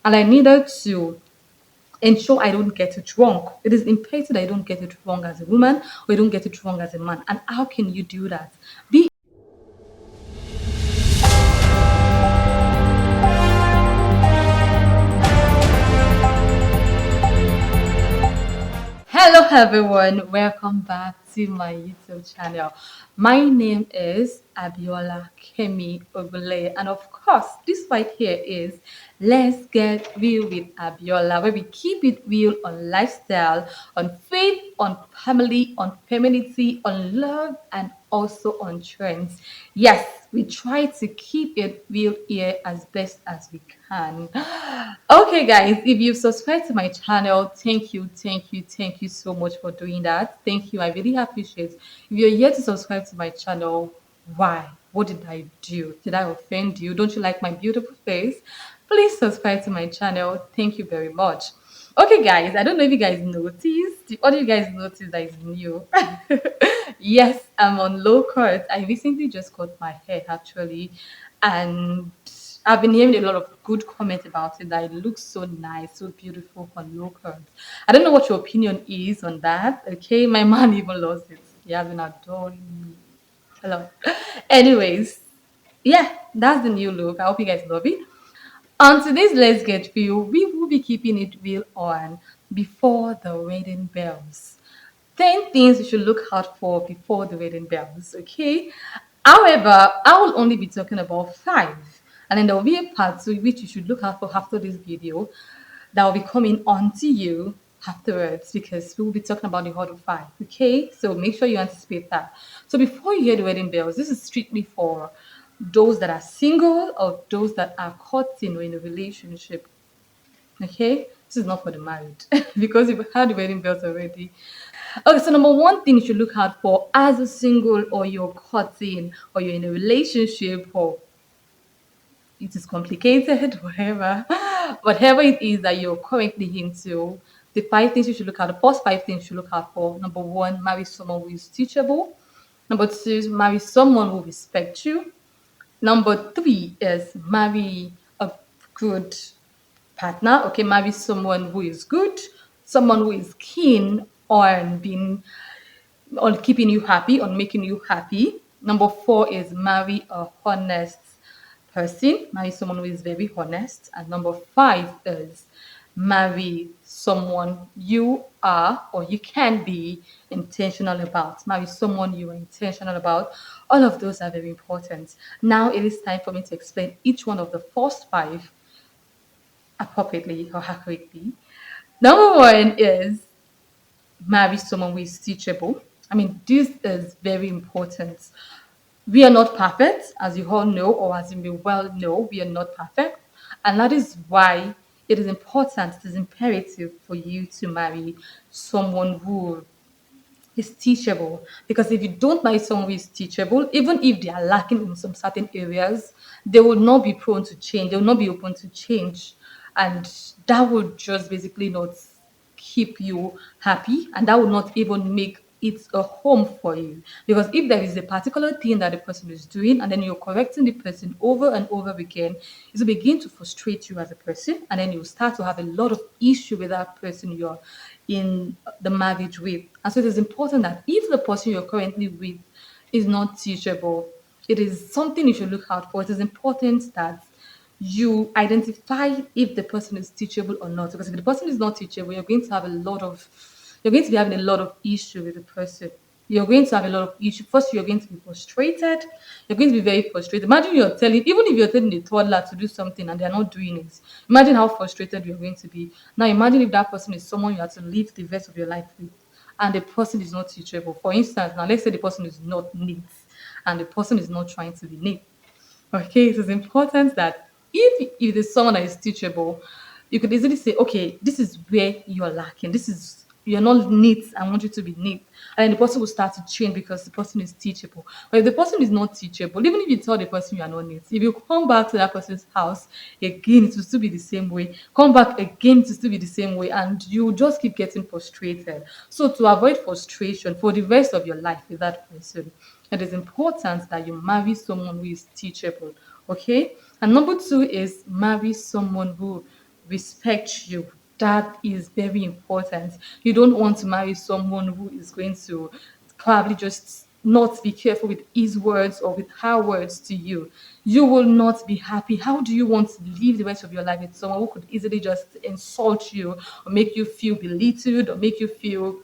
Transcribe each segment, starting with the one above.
and I needed to ensure I don't get it wrong. It is imperative that I don't get it wrong as a woman or I don't get it wrong as a man. And how can you do that? Be Hello everyone, welcome back to my YouTube channel. My name is Abiola Kemi Ogule, and of course, this right here is Let's Get Real with Abiola, where we keep it real on lifestyle, on faith, on family, on femininity, on love, and also on trends. Yes, we try to keep it real here as best as we can. Okay, guys, if you've subscribed to my channel, thank you so much for doing that. Thank you. I really appreciate. If you're yet to subscribe to my channel, why? What did I do? Did I offend you? Don't you like my beautiful face? Please subscribe to my channel. Thank you very much. Okay, guys, I don't know if you guys noticed. What do you guys notice that is new? Yes, I'm on low cut. I recently just cut my hair actually, and I've been hearing a lot of good comments about it that it looks so nice, so beautiful on low cut. I don't know what your opinion is on that. Okay, my man even loves it. He has been adoring me. Hello. Anyways, yeah, that's the new look. I hope you guys love it. On today's Let's Get Real, we will be keeping it real on before the wedding bells. 10 things you should look out for before the wedding bells, okay? However, I will only be talking about five. And then there will be a part two which you should look out for after this video that will be coming on to you afterwards because we will be talking about the other five, okay? So make sure you anticipate that. So before you hear the wedding bells, this is strictly for those that are single or those that are caught in a relationship. Okay, this is not for the married because you've had the wedding bells already. Okay, so number one thing you should look out for as a single or you're caught in or you're in a relationship or it is complicated, whatever it is that you're currently into, the five things you should look at, the first five things you should look out for. Number one, marry someone who is teachable. Number two, marry someone who respects you. Number three is marry a good partner. Okay, marry someone who is good, someone who is keen on being on keeping you happy, on making you happy. Number four is marry a honest person, marry someone who is very honest. And number five is marry someone you are or you can be intentional about. Marry someone you are intentional about. All of those are very important. Now it is time for me to explain each one of the first five appropriately or accurately. Number one is marry someone who is teachable. I mean, this is very important. We are not perfect, as you all know, or as you may well know, we are not perfect. And that is why it is important, it is imperative for you to marry someone who is teachable. Because if you don't marry someone who is teachable, even if they are lacking in some certain areas, they will not be prone to change. They will not be open to change. And that would just basically not keep you happy. And that will not even make it a home for you. Because if there is a particular thing that the person is doing and then you're correcting the person over and over again, it will begin to frustrate you as a person. And then you start to have a lot of issue with that person you're in the marriage with. And so it is important that if the person you're currently with is not teachable, it is something you should look out for. It is important that you identify if the person is teachable or not. Because if the person is not teachable, you're going to be having a lot of issue with the person. You're going to have a lot of issue. First, you're going to be frustrated. You're going to be very frustrated. Imagine even if you're telling the toddler to do something and they're not doing it. Imagine how frustrated you're going to be. Now, imagine if that person is someone you have to live the rest of your life with, and the person is not teachable. For instance, now let's say the person is not neat, and the person is not trying to be neat. Okay, it is important that if there's someone that is teachable, you could easily say, okay, this is where you're lacking. This is you're not neat. I want you to be neat. And then the person will start to change because the person is teachable. But if the person is not teachable, even if you tell the person you are not neat, if you come back to that person's house again, it will still be the same way. Come back again, it will still be the same way, and you just keep getting frustrated. So to avoid frustration for the rest of your life with that person, it is important that you marry someone who is teachable. Okay. And number two is marry someone who respect you. That is very important. You don't want to marry someone who is going to probably just not be careful with his words or with her words to you. You will not be happy. How do you want to live the rest of your life with someone who could easily just insult you or make you feel belittled or make you feel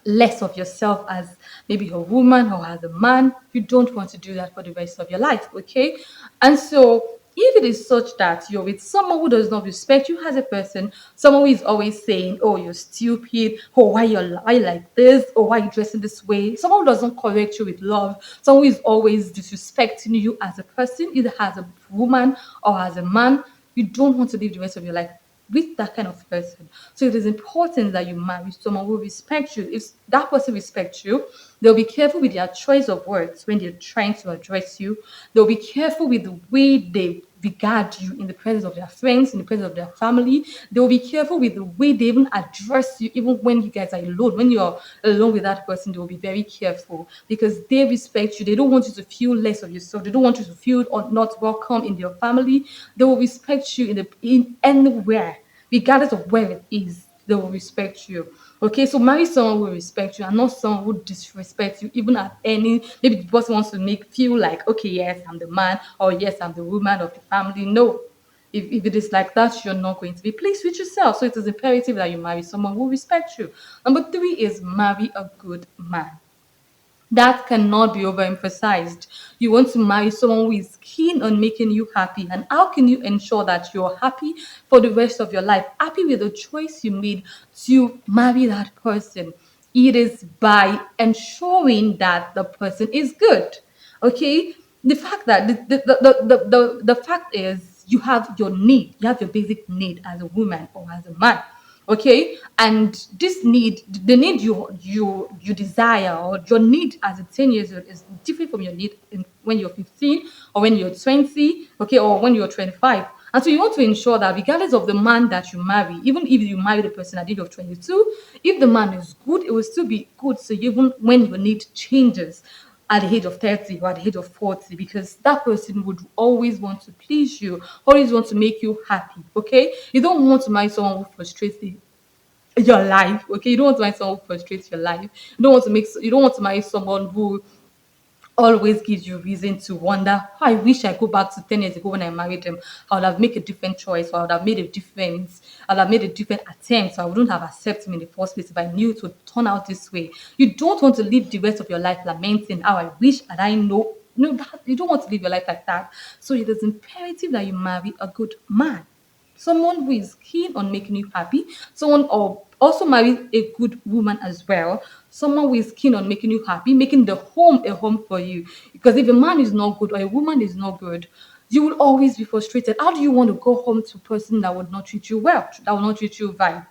less of yourself as maybe a woman or as a man? You don't want to do that for the rest of your life, okay? And so, if it is such that you're with someone who does not respect you as a person, someone who is always saying, "Oh, you're stupid," "Oh, why you lie like this," "Oh, why you dressing this way," someone who doesn't correct you with love, someone who is always disrespecting you as a person, either as a woman or as a man, you don't want to live the rest of your life with that kind of person. So it is important that you marry someone who respects you. If that person respects you, they'll be careful with their choice of words when they're trying to address you. They'll be careful with the way they regard you in the presence of their friends, in the presence of their family. They'll be careful with the way they even address you, even when you guys are alone. When you're alone with that person, they'll be very careful because they respect you. They don't want you to feel less of yourself. They don't want you to feel not welcome in their family. They will respect you in anywhere, regardless of where it is. They will respect you. Okay, so marry someone who will respect you and not someone who disrespects you, even at any, maybe the person wants to make feel like, okay, yes, I'm the man, or yes, I'm the woman of the family. No. If it is like that, you're not going to be pleased with yourself. So it is imperative that you marry someone who respects you. Number three is marry a good man. That cannot be overemphasized. You want to marry someone who is keen on making you happy. And how can you ensure that you're happy for the rest of your life? Happy with the choice you made to marry that person. It is by ensuring that the person is good. Okay? The fact that the fact is you have your need, you have your basic need as a woman or as a man, okay, and this need, the need you desire, or your need as a 10 years old is different from your need when you're 15 or when you're 20, okay, or when you're 25. And so you want to ensure that regardless of the man that you marry, even if you marry the person at the age of 22, if the man is good, it will still be good. So even when your need changes at the age of 30 or at the age of 40, because that person would always want to please you, always want to make you happy. Okay, you don't want to marry someone who frustrates your life. Okay, you don't want to marry someone who frustrates your life. You don't want to marry someone who always gives you reason to wonder, "Oh, I wish I go back to 10 years ago when I married him. I would have made a different choice, or I would have made a difference. I would have made a different attempt. So I wouldn't have accepted him in the first place if I knew it would turn out this way." You don't want to live the rest of your life lamenting, "How I wish and I know." No, that, you don't want to live your life like that. So it is imperative that you marry a good man, someone who is keen on making you happy, someone, or also marry a good woman as well, someone who is keen on making you happy, making the home a home for you. Because if a man is not good or a woman is not good, you will always be frustrated. How do you want to go home to a person that would not treat you well, that will not treat you right?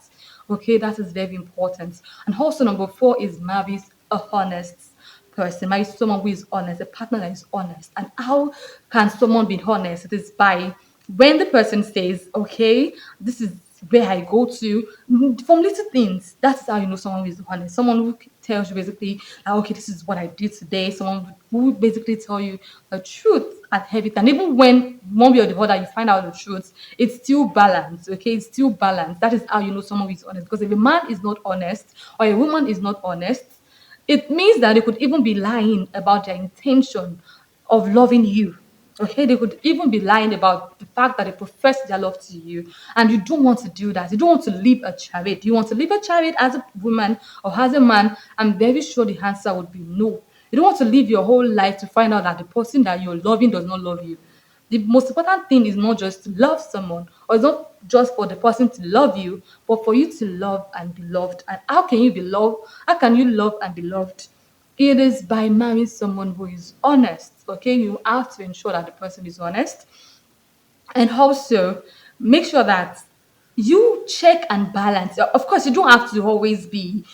Okay, that is very important. And also number four is marry a honest person. Marry someone who is honest, a partner that is honest. And how can someone be honest? It is by when the person says, "Okay, this is where I go to," from little things. That's how you know someone who is honest. Someone who tells you basically, "Okay, this is what I did today." Someone who basically tell you the truth at every time. Even when one way or the other you find out the truth, it's still balanced. Okay, it's still balanced. That is how you know someone who is honest. Because if a man is not honest or a woman is not honest, it means that they could even be lying about their intention of loving you. Okay, they could even be lying about the fact that they profess their love to you, and you don't want to do that. You don't want to live a charade. You want to live a charade as a woman or as a man. I'm very sure the answer would be no. You don't want to live your whole life to find out that the person that you're loving does not love you. The most important thing is not just to love someone, or it's not just for the person to love you, but for you to love and be loved. And how can you be loved? How can you love and be loved? It is by marrying someone who is honest. Okay, you have to ensure that the person is honest, and also make sure that you check and balance. Of course, you don't have to always be,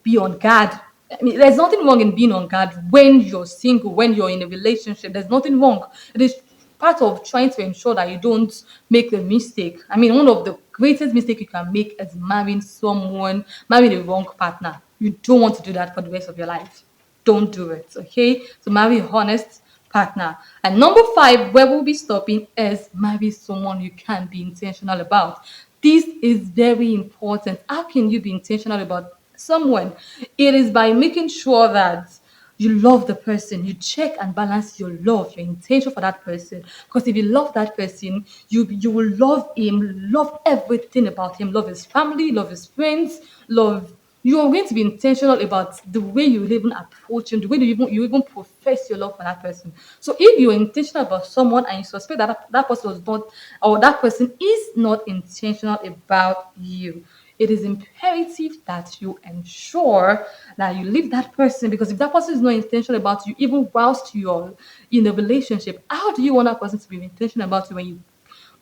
be on guard. I mean, there's nothing wrong in being on guard when you're single, when you're in a relationship. There's nothing wrong. It is part of trying to ensure that you don't make the mistake. I mean, one of the greatest mistakes you can make is marrying the wrong partner. You don't want to do that for the rest of your life. Don't do it. Okay, so marry a honest partner. And number five, where we'll be stopping, is marry someone you can be intentional about. This is very important. How can you be intentional about someone? It is by making sure that you love the person. You check and balance your love, your intention for that person. Because if you love that person, you will love him, love everything about him, love his family, love his friends, love. You are going to be intentional about the way you even approach him, the way you even profess your love for that person. So if you're intentional about someone and you suspect that person was not, or that person is not intentional about you, it is imperative that you ensure that you leave that person, because if that person is not intentional about you, even whilst you're in a relationship, how do you want that person to be intentional about you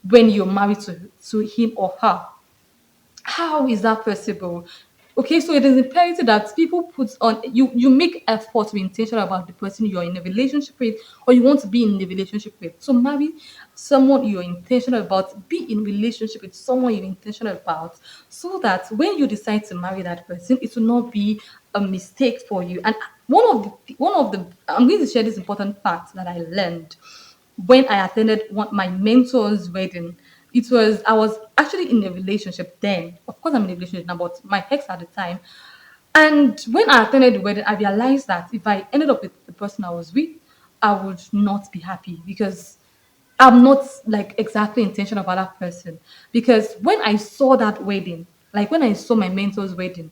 when you're married to him or her? How is that possible? Okay, so it is imperative that people put on you make effort to be intentional about the person you're in a relationship with, or you want to be in a relationship with. So marry someone you're intentional about, be in relationship with someone you're intentional about, so that when you decide to marry that person, it will not be a mistake for you. And one of the I'm going to share this important fact that I learned when I attended my mentor's wedding. I was actually in a relationship then. Of course, I'm in a relationship now, but my ex at the time. And when I attended the wedding, I realized that if I ended up with the person I was with, I would not be happy, because I'm not like exactly intentional about that person. Because when I saw that wedding, like when I saw my mentor's wedding,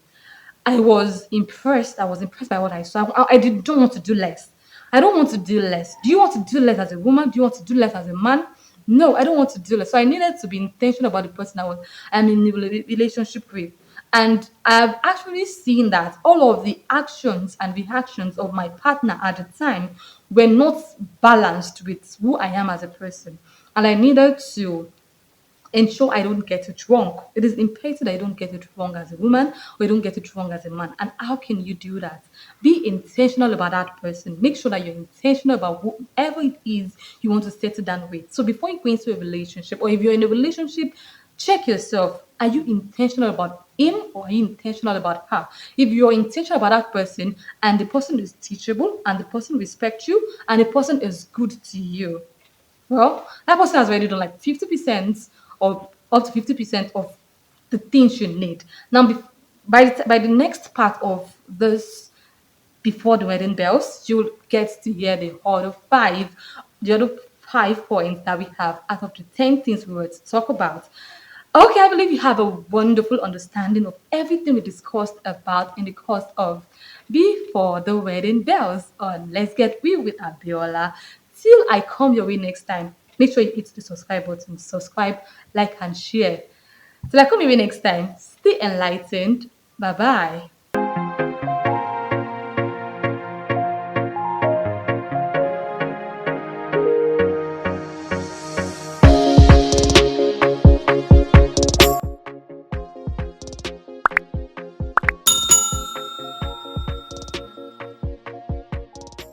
I was impressed. I was impressed by what I saw. Don't want to do less. I don't want to do less. Do you want to do less as a woman? Do you want to do less as a man? No, I don't want to do less. So I needed to be intentional about the person I'm in a relationship with. And I've actually seen that all of the actions and reactions of my partner at the time were not balanced with who I am as a person. And I needed to ensure I don't get it wrong. It is imperative that I don't get it wrong as a woman, or I don't get it wrong as a man. And how can you do that? Be intentional about that person. Make sure that you're intentional about whoever it is you want to settle down with. So before you go into a relationship, or if you're in a relationship, check yourself. Are you intentional about him, or are you intentional about her? If you're intentional about that person, and the person is teachable, and the person respects you, and the person is good to you, well, that person has already done like 50% or up to 50% of the things you need. Now, by the next part of this, before the wedding bells, you'll get to hear the other five points that we have out of the 10 things we were to talk about. Okay, I believe you have a wonderful understanding of everything we discussed about in the course of Before the Wedding Bells on Let's Get Real with Abiola. Till I come your way next time, make sure you hit the subscribe button, subscribe, like, and share. Till I come your way next time, stay enlightened. Bye bye.